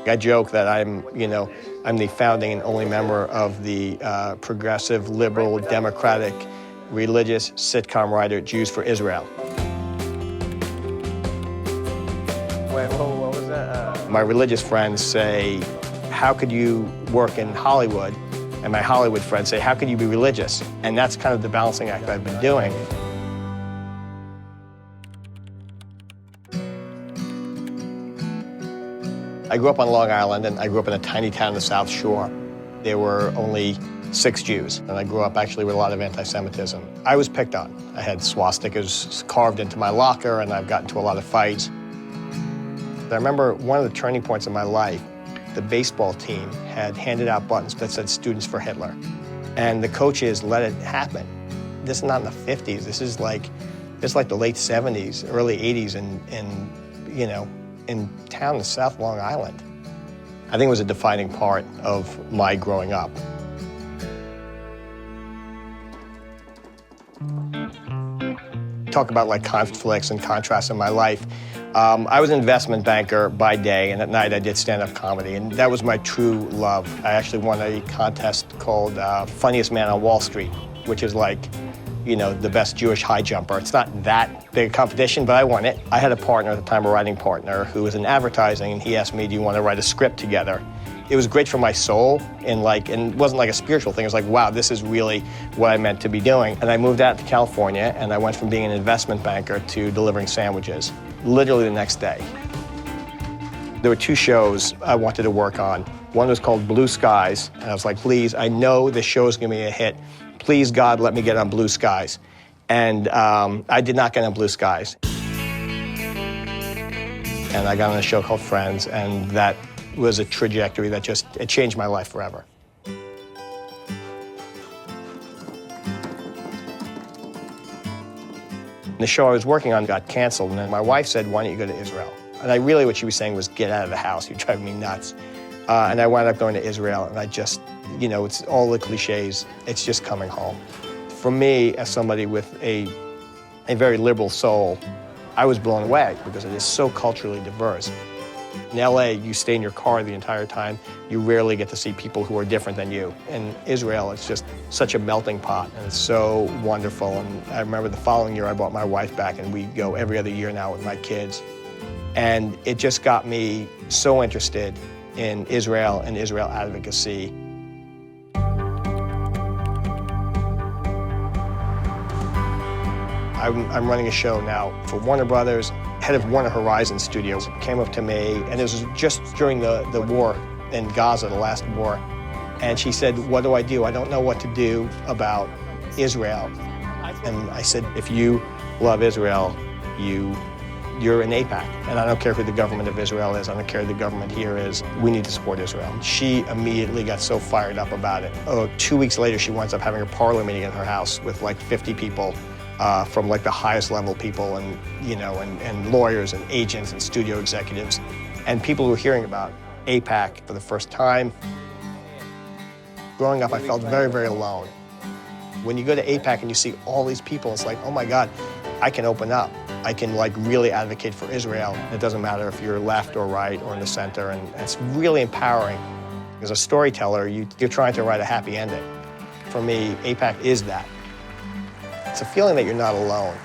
I joke that I'm the founding and only member of the progressive, liberal, democratic, religious sitcom writer, Jews for Israel. Wait, what was that? My religious friends say, how could you work in Hollywood? And my Hollywood friends say, how could you be religious? And that's kind of the balancing act I've been doing. I grew up on Long Island, and I grew up in a tiny town in the South Shore. There were only 6 Jews, and I grew up actually with a lot of anti-Semitism. I was picked on. I had swastikas carved into my locker, and I've gotten into a lot of fights. I remember one of the turning points in my life, the baseball team had handed out buttons that said "Students for Hitler," and the coaches let it happen. This is not in the 50s. This is like the late 70s, early 80s, in town in South Long Island. I think it was a defining part of my growing up. Talk about like conflicts and contrasts in my life. I was an investment banker by day, and at night I did stand-up comedy, and that was my true love. I actually won a contest called Funniest Man on Wall Street, which is like, the best Jewish high jumper. It's not that big a competition, but I won it. I had a partner at the time, a writing partner, who was in advertising, and he asked me, do you want to write a script together? It was great for my soul, and it wasn't like a spiritual thing. It was like, wow, this is really what I meant to be doing. And I moved out to California, and I went from being an investment banker to delivering sandwiches, literally the next day. There were 2 shows I wanted to work on. One was called Blue Skies, and I was like, please, I know this show is going to be a hit. Please, God, let me get on Blue Skies. And I did not get on Blue Skies. And I got on a show called Friends, and that was a trajectory that it changed my life forever. The show I was working on got canceled, and then my wife said, why don't you go to Israel? And what she was saying was, get out of the house, you're driving me nuts. And I wound up going to Israel, and I just, it's all the cliches, it's just coming home. For me, as somebody with a very liberal soul, I was blown away because it is so culturally diverse. In LA, you stay in your car the entire time. You rarely get to see people who are different than you. In Israel, it's just such a melting pot, and it's so wonderful. And I remember the following year, I brought my wife back, and we go every other year now with my kids. And it just got me so interested in Israel and Israel advocacy. I'm running a show now for Warner Brothers. Head of Warner Horizon Studios came up to me, and it was just during the war in Gaza, the last war. And she said, what do? I don't know what to do about Israel. And I said, if you love Israel, you're in AIPAC. And I don't care who the government of Israel is. I don't care who the government here is. We need to support Israel. She immediately got so fired up about it. 2 weeks later, she winds up having a parlor meeting in her house with like 50 people. From like the highest level people and lawyers and agents and studio executives and people who were hearing about AIPAC for the first time. Growing up, I felt very, very alone. When you go to AIPAC and you see all these people, it's like, oh my God, I can open up. I can like really advocate for Israel. It doesn't matter if you're left or right or in the center, and it's really empowering. As a storyteller, you're trying to write a happy ending. For me, AIPAC is that. It's a feeling that you're not alone.